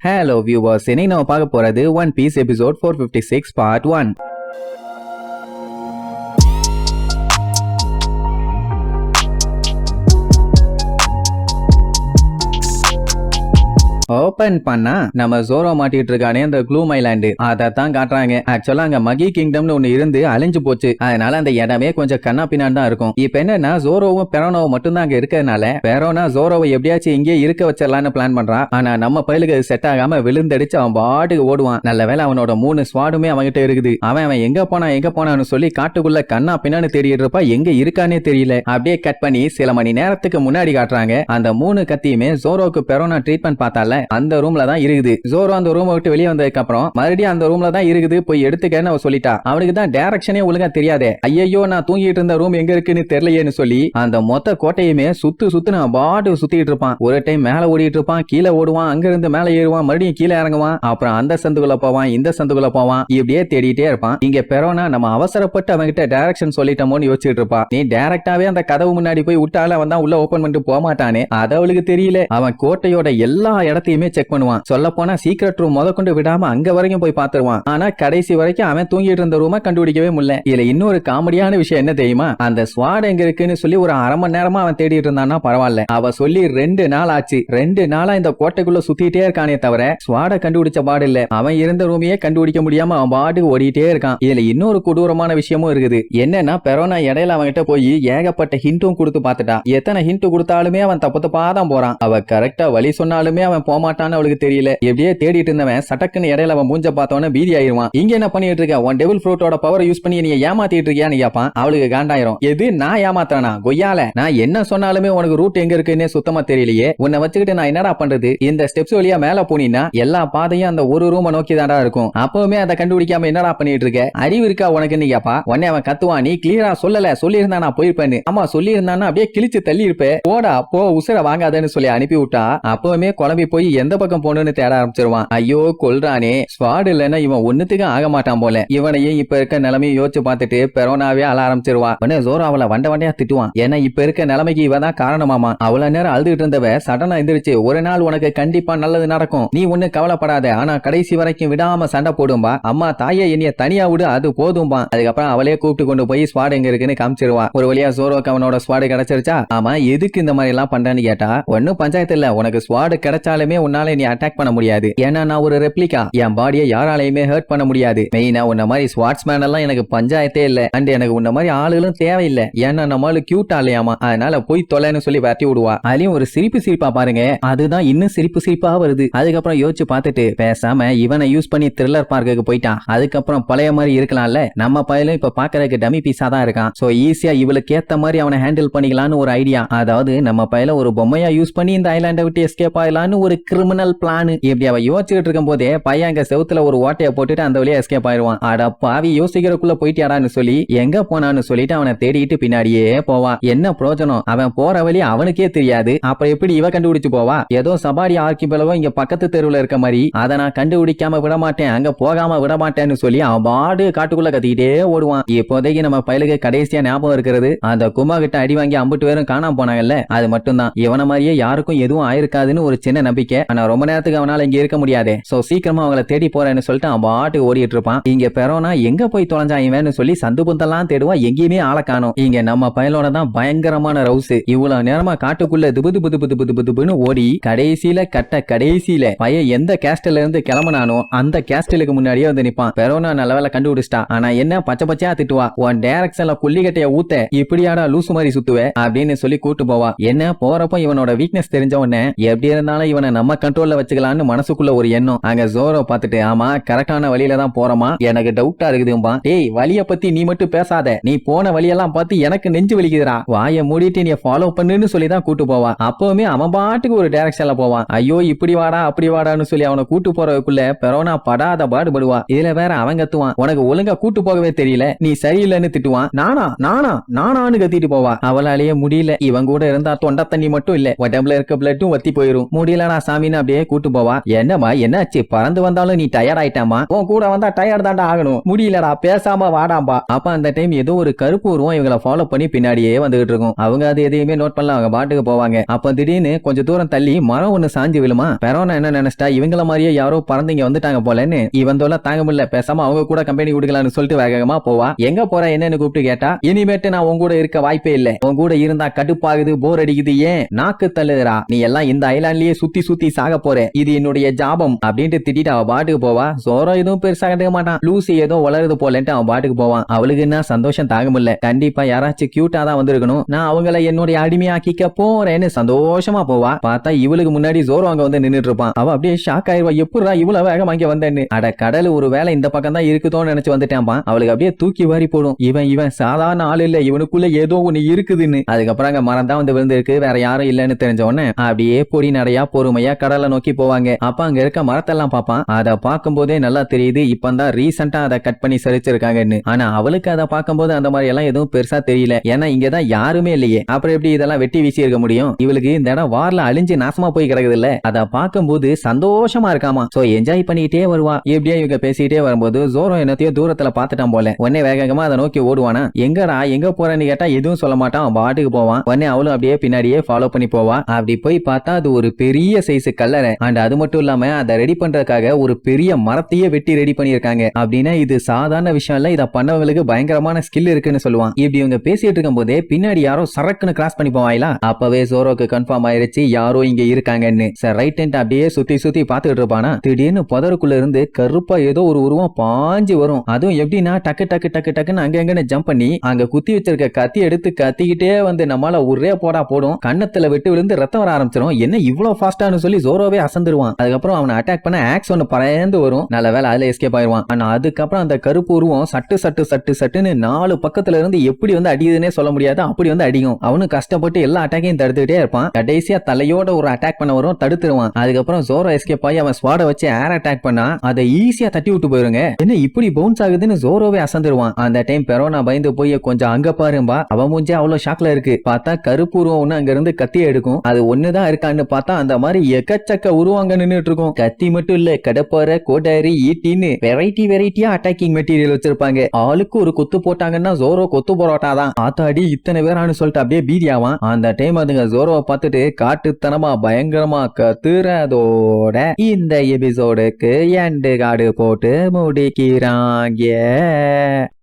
Hello viewers, இன்னைக்கு நம்ம பார்க்க போறது One Piece episode 456 part 1. Open பண்ணா நம்ம ஜோரோ மாட்டிட்டு இருக்கானே அந்த க்ளூம் ஐலாண்டு அதான் காட்டுறாங்க. ஆக்சுவலா அங்க மகி கிங்டம்னு ஒண்ணு இருந்து அழிஞ்சு போச்சு. அதனால அந்த இடமே கொஞ்சம் கண்ணா பின்னாடி தான் இருக்கும். இப்ப என்னன்னா ஜோரோவும் பெரோனோவும் மட்டும் தான் அங்க இருக்கிறதுனால பெரோனா ஜோரோவை எப்படியாச்சும் இங்கே இருக்க வச்சிடலான்னு பிளான் பண்றான். ஆனா நம்ம பயிலுக்கு செட் ஆகாம விழுந்தடிச்சு அவன் பாட்டுக்கு ஓடுவான். நல்ல வேலை அவனோட 3 ஸ்வாடுமே அவன்கிட்ட இருக்குது. அவன் எங்க போனான்னு சொல்லி காட்டுக்குள்ள கண்ணா பின்னான்னு தேடிட்டு இருப்பா. எங்க இருக்கானே தெரியல. அப்படியே கட் பண்ணி சில மணி நேரத்துக்கு முன்னாடி காட்டுறாங்க. அந்த 3 கத்தியுமே ஜோரோக்கு பெரோனா ட்ரீட்மெண்ட் பார்த்தால அந்த ரூம்ல தான் இருக்குது. ஜோரோ அந்த ரூமை விட்டு வெளியே வந்ததுக்கு அப்புறம் மறுபடியும் அந்த ரூம்ல தான் இருக்குது, போய் எடுத்துக்கன்னு அவ சொல்லிட்டா. அவனுக்கு தான் டைரக்ஷனே ஒழுங்கா தெரியாதே. ஐயோ நான் தூங்கிட்டு இருந்த ரூம் எங்க இருக்குன்னு தெரியலையேன்னு சொல்லி அந்த மொத்த கோட்டையுமே சுத்து நான் பாட்டு சுத்திட்டு இருப்பான். ஒரு டைம் மேல ஓடிட்டு இருப்பான், கீழே ஓடுவான், அங்க இருந்து மேல ஏறுவான், மறுபடியும் கீழே இறங்குவான், அப்புறம் அந்த சந்துக்குள்ள போவான், இந்த சந்துக்குள்ள போவான், இப்படியே தேடிட்டே இருப்பான். இங்க பெரோனா நம்ம அவசரப்பட்டு அவன்கிட்ட டைரக்ஷன் சொல்லிட்டோமோன்னு யோசிச்சுட்டு இருப்பா. நீ டைரக்டாவே அந்த கதவு முன்னாடி போய் விட்டால அவன் தான் உள்ள ஓபன் பண்ணிட்டு போக மாட்டானே, அது அவளுக்கு தெரியல. அவன் கோட்டையோட எல்லா இடத்தையுமே செக் பண்ணுவான். சொல்ல போனா சீக்ரெட் ரூம் முதற்கொண்டு விடாம அங்க வரைக்கும் போய் பாத்துருவான். ஆனா கடைசி வரைக்கும் அவன் தூங்கிட்டு இருந்த ரூமை கண்டுபிடிக்கவே முடியல. இதுல இன்னொரு காமெடியான விஷயம் என்ன தெரியுமா? அந்த ஸ்வாட் எங்க இருக்குன்னு சொல்லி ஒரு அரை மணி நேரமா அவன் தேடிட்டு இருந்தான்னா பரவாயில்ல, அவ சொல்லி 2 நாள் ஆச்சு. 2 நாளா இந்த கோட்டைக்குள்ள சுத்திட்டே இருக்கானே தவிர ஸ்வாட கண்டுபிடிச்ச பாடு இல்ல. அவன் இருந்த ரூமையே கண்டுபிடிக்க முடியாம அவன் பாட்டுக்கு ஓடிட்டே இருக்கான். இதுல இன்னொரு கொடூரமான விஷயமும் இருக்குது. என்னன்னா பெரோனா இடையில அவன்கிட்ட போய் ஏகப்பட்ட ஹிண்ட்டும் கொடுத்து பாத்துட்டா. எத்தனை ஹிண்ட் கொடுத்தாலுமே அவன் தப்பு தப்பாதான் போறான். அவ கரெக்டா வழி சொன்னாலுமே அவன் போமாட்டான்னு அவளுக்கு தெரியல. எப்படியே தேடிட்டு இருந்தவன் சட்டக்குன்னு இடையில அவன் மூஞ்ச பார்த்தவன பீதி ஆயிருவான். இங்க என்ன பண்ணிட்டு இருக்க? உன் டெவில் ஃப்ரூட்டோட பவரை யூஸ் பண்ணி நீ ஏமாத்திட்டு இருக்கியான்னு கேப்பான். அவளுக்கு காண்டாயிரும். எது நான் ஏமாத்துறனா? கொய்யால நான் என்ன சொன்னாலுமே உனக்கு ரூட் எங்க இருக்குன்னு சுத்தமா தெரியலையே. உன்னை வச்சுக்கிட்டு நான் என்னடா பண்றது? இந்த ஸ்டெப்ஸ் வழியா மேல போனீங்கன்னா எல்லா பாதையும் அந்த ஒரு ரூமை நோக்கி தாண்டா இருக்கும். அப்பவுமே அதை கண்டுபிடிக்காம என்னடா பண்ணிட்டு இருக்க? அறிவு இருக்கா உனக்குன்னு கேப்பா. உடனே அவன் கத்துவான், நீ கிளியரா சொல்லல, சொல்லியிருந்தா நான் போயிருப்பேன்னு. ஆமா சொல்லியிருந்தானா அப்படியே கிழிச்சு தள்ளி இருப்பேன், போடா போ உசுர வாங்காதன்னு சொல்லி அனுப்பி விட்டா. அப்பவுமே குழம்பி போய் எந்த பக்கம் போகணும்னு தேட ஆரம்பிச்சிருவான். ஐயோ கொல்றானே, ஸ்வாட் இல்லன்னா இவன் ஒண்ணுத்துக்கு ஆக மாட்டான் போல. இவனையும் இப்ப இருக்க நிலைமையை யோசிச்சு பார்த்துட்டு பெரோனாவே அழ ஆரம்பிச்சிருவான். உடனே ஜோரோ அவளை வண்டையா திட்டுவான். ஏன்னா இப்ப இருக்க நிலைமைக்கு இவ தான் காரணமாமா. அவ்வளவு நேரம் அழுதுகிட்டு இருந்தவ சடனா எந்திரிச்சு, ஒரு நாள் உனக்கு கண்டிப்பா நல்லது நடக்கும், நீ ஒண்ணு கவலைப்படாத, ஆனா கடைசி வரைக்கும் விடாம சண்டை போடும்பா. அம்மா தாயே என்னைய தனியா விடு, அது போதும்பா. அதுக்கப்புறம் அவளே கூப்பிட்டு கொண்டு போய் ஸ்வாட் எங்க இருக்குன்னு காமிச்சிருவான். ஒரு வழியா ஜோரோக்கு அவனோட ஸ்வாடு கிடைச்சிருச்சா? ஆமா எதுக்கு இந்த மாதிரி எல்லாம் பண்றேன்னு கேட்டா, ஒன்னும் பஞ்சாயத்து இல்ல, உனக்கு ஸ்வாடு கிடைச்சாலுமே உன்னால நீ அட்டாக் பண்ண முடியாது. ஏன்னா நான் ஒரு ரெப்ளிகா, என் பாடியை யாராலையுமே ஹர்ட் பண்ண முடியாது. மெயினா உன்ன மாதிரி ஸ்வாட்ஸ்மேன் எல்லாம் எனக்கு பஞ்சாயத்தே இல்ல. அண்ட் எனக்கு உன்ன மாதிரி ஆளுகளும் தேவையில்லை. ஏன்னா நம்மளும் கியூட்டா இல்லையாமா, அதனால போய் தொலைன்னு சொல்லி வரட்டி விடுவா. அதுலயும் ஒரு சிரிப்பா பாருங்க, அதுதான் இன்னும் சிரிப்பா வருது. அதுக்கப்புறம் யோசிச்சு பார்த்துட்டு பேசாம இவனை யூஸ் பண்ணி த்ரில்லர் பார்க்குக்கு போயிட்டான். அதுக்கப்புறம் பழைய மாதிரி இருக்கலாம்ல, நம்ம பையலும் இப்ப பாக்குறதுக்கு டமி பீஸா தான் இருக்கான். சோ ஈஸியா இவளுக்கு ஏத்த மாதிரி அவனை ஹேண்டில் பண்ணிக்கலாம்னு ஒரு ஐடியா. அதாவது நம்ம பையல ஒரு பொம்மையா யூஸ் பண்ணி இந்த ஐலாண்டை விட்டு எஸ்கேப் ஆகலான்னு ஒரு கிரிமினல் பிளான். இப்படி அவ யோசிச்சுட்டு இருக்கும் போதே பையன் அங்க செவுத்துல ஒரு ஓட்டையை போட்டுட்டு அந்த வழியா எஸ்கேப் ஆயிருவான். அட பாவி யோசிக்கிறதுக்குள்ள போயிட்டியாடான்னு சொல்லி எங்க போனான்னு சொல்லிட்டு அவனை தேடிட்டு பின்னாடியே போவான். என்ன பிரயோஜனம்? அவன் போற வழி அவனுக்கே தெரியாது. அப்புறம் எப்படி இவ கண்டுபிடிச்சு போவா? ஏதோ சபாடி ஆர்கிபெலவோ இங்க பக்கத்து தெருவுல இருக்க மாதிரி, அதை நான் கண்டுபிடிக்காம விட மாட்டேன், அங்க போகாம விட மாட்டேன்னு சொல்லி அவன் பாடு காட்டுக்குள்ள கத்திக்கிட்டே ஓடுவான். இப்போதைக்கு நம்ம பயலுக்கு கடைசியா ஞாபகம் இருக்கிறது, அந்த குமா கிட்ட அடி வாங்கி அம்பிட்டு பேரும் காணாம போனாங்கல்ல, அது மட்டும் தான். இவன மாதிரியே யாருக்கும் எதுவும் ஆயிருக்காதுன்னு ஒரு சின்ன நம்பிக்கை. ஆனா ரொம்ப நேரத்துக்கு அவனால இங்க இருக்க முடியாது. சோ சீக்கிரமா அவங்கள தேடி போறேன்னு சொல்லிட்டு அவன் பாட்டுக்கு ஓடிட்டு இருப்பான். இங்க பெரோனா எங்க போய் தொலைஞ்சான் இவன்னு சொல்லி சந்து புந்தெல்லாம் தேடுவா. எங்கேயுமே ஆளை காணோம். இங்க நம்ம பயலோட தான் பயங்கரமான ரவுஸ். இவ்வளவு நேரமா காட்டுக்குள்ள துபுன்னு ஓடி கடைசியில பையன் எந்த கேஸ்டல்ல இருந்து கிளம்பினானோ அந்த கேஸ்டலுக்கு முன்னாடியே வந்து நிப்பான். பெரோனா நல்ல வேலை கண்டுபிடிச்சிட்டா. ஆனா என்ன பச்சையா திட்டுவா, உன் டைரக்ஷன்ல கொல்லிக்கட்டைய ஊத்த இப்படியாடா லூசு மாதிரி சுத்துவே அப்படின்னு சொல்லி கூட்டு போவா. என்ன போறப்ப இவனோட வீக்னஸ் தெரிஞ்ச உடனே எப்படி இருந்தாலும் இவனை நம்ம கண்ட்ரோல்ல வச்சுக்கலான்னு மனசுக்குள்ள ஒரு எண்ணம். அங்க ஜோரோ பார்த்துட்டு, ஆமா கரெக்டான வழியில தான் போறமா, எனக்கு டவுட்டா இருக்குதும்பா. டேய் வழிய பத்தி நீ மட்டும் பேசாத, நீ போன வழியெல்லாம் பார்த்து எனக்கு நெஞ்சு வலிக்குதுடா, வாயை மூடிட்டு நீ ஃபாலோ பண்ணுன்னு சொல்லி தான் கூட்டு போவா. அப்பவுமே அவன் பாட்டுக்கு ஒரு டைரக்ஷன்ல போவான். ஐயோ இப்படி வாடா அப்படி வாடான்னு சொல்லி அவனை கூட்டு போறதுக்குள்ள பெரோனா படாத பாடுபடுவா. இதுல வேற அவன் கத்துவான், உனக்கு ஒழுங்கா கூட்டு போகவே தெரியல, நீ சரியில்லைன்னு திட்டுவான். நானான்னு கத்திட்டு போவா. அவளாலேயே முடியல. இவன் கூட இருந்தா தொண்டை தண்ணி மட்டும் இல்ல, உடம்புல இருக்க பிளட்டும் வத்தி போயிரும். முடியலடா சாமின்னு அப்படியே கூட்டு போவா. என்னம்மா என்னாச்சு, பறந்து வந்தாலும் நீ டயர்ட் ஆயிட்டாமா, உன் கூட வந்தா டயர்ட் தாண்டா ஆகணும், முடியலடா பேசாம வாடாம்பா. அப்ப அந்த டைம் ஏதோ ஒரு கருப்பு உருவம் இவங்களை ஃபாலோ பண்ணி பின்னாடியே வந்துகிட்டு இருக்கும். அவங்க அது எதையுமே நோட் பண்ணல, அவங்க பாட்டுக்கு போவாங்க. அப்ப திடீர்னு கொஞ்சம் தூரம் தள்ளி மரம் ஒண்ணு சாஞ்சு விழுமா. பெரோனா என்ன நினைச்சிட்டா, இவங்கள மாதிரியே யாரோ பறந்தீங்க வந்துட்டாங்க போலன்னு இவன் தோல தாங்க முடியல, பேசாம அவங்க கூட கம்பெனி கொடுக்கலாம்னு சொல்லிட்டு வேகமா போவா. எங்க போற என்னன்னு கூப்பிட்டு கேட்டா, இனிமேட்டு நான் உங்க கூட இருக்க வாய்ப்பே இல்ல, உங்க கூட இருந்தா கடுப்பாகுது, போர் அடிக்குது, ஏன் நாக்கு தள்ளுறா, நீ எல்லாம் இந்த ஐலாண்ட்லயே சுத்தி சுத்தி சாக போற, இது என்னுடைய ஜாபம் அப்படின்ட்டு திட்டிட்டு அவ பாட்டுக்கு போவா. சோரோ எதுவும் பெருசா கண்டுக்க மாட்டான். லூசி ஏதோ வளருது போலன்ட்டு அவன் பாட்டுக்கு போவான். அவளுக்கு என்ன சந்தோஷம் தாங்க முடியல, கண்டிப்பா யாராச்சும் கியூட்டா தான் வந்திருக்கணும், நான் அவங்கள என்னுடைய அடிமையாக்கிக்க போறேன்னு சந்தோஷமா போவா. பார்த்தா இவளுக்கு முன்னாடி ஜோரோ அங்க வந்து நின்னுட்டு இருப்பான். அவ அப்படியே ஷாக் ஆயிருவா, எப்படா இவ்வளவு வேகமா இங்க வந்தேன்னு. அட கடல் ஒரு வேலை இந்த பக்கம் தான் இருக்குதோன்னு நினைச்சு வந்துட்டான்பா. அவளுக்கு அப்படியே தூக்கி வாரி போடும், இவன் சாதாரண ஆள் இல்ல, இவனுக்குள்ள ஏதோ ஒண்ணு இருக்குதுன்னு. அதுக்கப்புறம் அங்க மரம் தான் வந்து விழுந்திருக்கு, வேற யாரும் இல்லன்னு தெரிஞ்ச உடனே அப்படியே பொடி நடையா பொறுமையா கடலை நோக்கி போவாங்க. அப்ப அங்க இருக்க மரத்தெல்லாம் பாப்பான். அதை பார்க்கும் போதே நல்லா தெரியுது இப்பதான் ரீசெண்டா அதை கட் பண்ணி சரிச்சிருக்காங்கன்னு. ஆனா அவளுக்கு அதை பார்க்கும்போது அந்த மாதிரி எல்லாம் எதுவும் பெருசா தெரியல, ஏன்னா இங்கதான் யாருமே இல்லையே, அப்புறம் எப்படி இதெல்லாம் வெட்டி வீசி இருக்க முடியும். இவளுக்கு இந்த இடம் வார்ல அழிஞ்சு நாசமா போய் கிடக்குது இல்ல, அதை பார்க்கும்போது சந்தோஷமா இருக்காமா. சோ என்ஜாய் பண்ணிட்டே வருவா. எப்படியா இவங்க பேசிட்டே வரும்போது ஜோரோ என்னத்தையோ தூரத்துல பாத்துட்டான் போல. உடனே வேகமா அதை நோக்கி ஓடுவானா. எங்கடா எங்க போறேன்னு கேட்டா எதுவும் சொல்ல மாட்டான், அவன் பாட்டுக்கு போவான். உடனே அவளும் அப்படியே பின்னாடியே ஃபாலோ பண்ணி போவா. அப்படி போய் பார்த்தா அது ஒரு பெரிய சைஸ் கல்லறை. அண்ட் அது மட்டும் இல்லாம அதை ரெடி பண்றதுக்காக ஒரு பெரிய மரத்தையே வெட்டி ரெடி பண்ணிருக்காங்க. அப்படின்னா இது சாதாரண விஷயம் இல்ல, இதை பண்ணவங்களுக்கு பயங்கரமான ஸ்கில் இருக்குன்னு சொல்லுவான். இப்படி இவங்க பேசிட்டு இருக்கும் போதே பின்னாடி யாரோ சரக்குன்னு கிராஸ் பண்ணி போவாங்களா. அப்பவே ஜோரோக்கு கன்ஃபார்ம் ஆயிருச்சு யாரோ இங்க இருக்காங்கன்னு. சார் ரைட் அப்படியே சுத்தி சுத்தி பாத்துக்கிட்டு இருப்பானா. திடீர்னு புதருக்குள்ள இருந்து கருப்பா ஏதோ ஒரு உருவம் பாஞ்சு வரும். அதுவும் எப்படின்னா டக்கு டக்கு டக்கு டக்குன்னு அங்க எங்கன்னு ஜம்ப் பண்ணி அங்க குத்தி வச்சிருக்க கத்தி எடுத்து கத்திக்கிட்டே வந்து நம்மால ஒரே போடா போடும், கண்ணத்துல விட்டு விழுந்து ரத்தம் வர ஆரம்பிச்சிடும். என்ன இவ்வளவு ஃபாஸ்டான்னு சொல்லி ஜோரோவே அசந்துருவான். அதுக்கப்புறம் அவனை அட்டாக் பண்ண ஆக்ஸ் ஒன்னு பறந்து வரும். நல்ல வேலை அதுல எஸ்கேப் ஆயிருவான். ஆனா அதுக்கப்புறம் அந்த கருப்பு உருவம் சட்டு சட்டு சட்டு சட்டுன்னு 4 பக்கத்துல இருந்து எப்படி வந்து அடியுதுன்னே சொல்ல முடியாது, அப்படி வந்து அடிக்கும். அவனும் கஷ்டப்பட்டு எல்லா அட்டாக்கையும் தடுத்துக்கிட்டே இருப்பான். கடைசியா தலையோட ஒரு அட்டாக் பண்ண வரும், தடுத்துருவான். அதுக்கப்புறம் ஜோரோ எஸ்கேப் ஆகி அவன் ஸ்வாட வச்சு ஏர் அட்டாக் பண்ணா அதை ஈஸியா தட்டி விட்டு போயிருங்க. என்ன இப்படி பவுன்ஸ் ஆகுதுன்னு ஜோரோவே அசந்துருவான். அந்த டைம் பெரோனா பயந்து போய் கொஞ்சம் அங்க பாரும்பா, அவன் மூஞ்சே அவ்வளவு ஷாக்ல இருக்கு. பார்த்தா கருப்பு உருவம் ஒண்ணு அங்க இருந்து கத்தியை எடுக்கும். அது ஒண்ணுதான் இருக்கான்னு பார்த்தா அந்த மாதிரி எக்கச்சக்க உருவம் அங்க நின்னுட்டு இருக்கும். கத்தி மட்டும் இல்ல, கடப்பாரை, கோடாரி, ஈட்டின்னு வெரைட்டியா அட்டாக்கிங் மெட்டீரியல் வச்சிருப்பாங்க. ஆளுக்கு ஒரு கொத்து போட்டாங்கன்னா ஜோரோ கொத்து போராட்டா தான். ஆத்தாடி இத்தனை பேரானு சொல்லிட்டு அப்படியே பீதியாவான். அந்த டைம் அதுங்க ஜோரோவை பார்த்துட்டு காட்டுத்தனமா பயங்கரமா கத்துறதோட இந்த எபிசோடுக்கு எண்டு கார்டு போட்டு முடிக்கிறாங்க.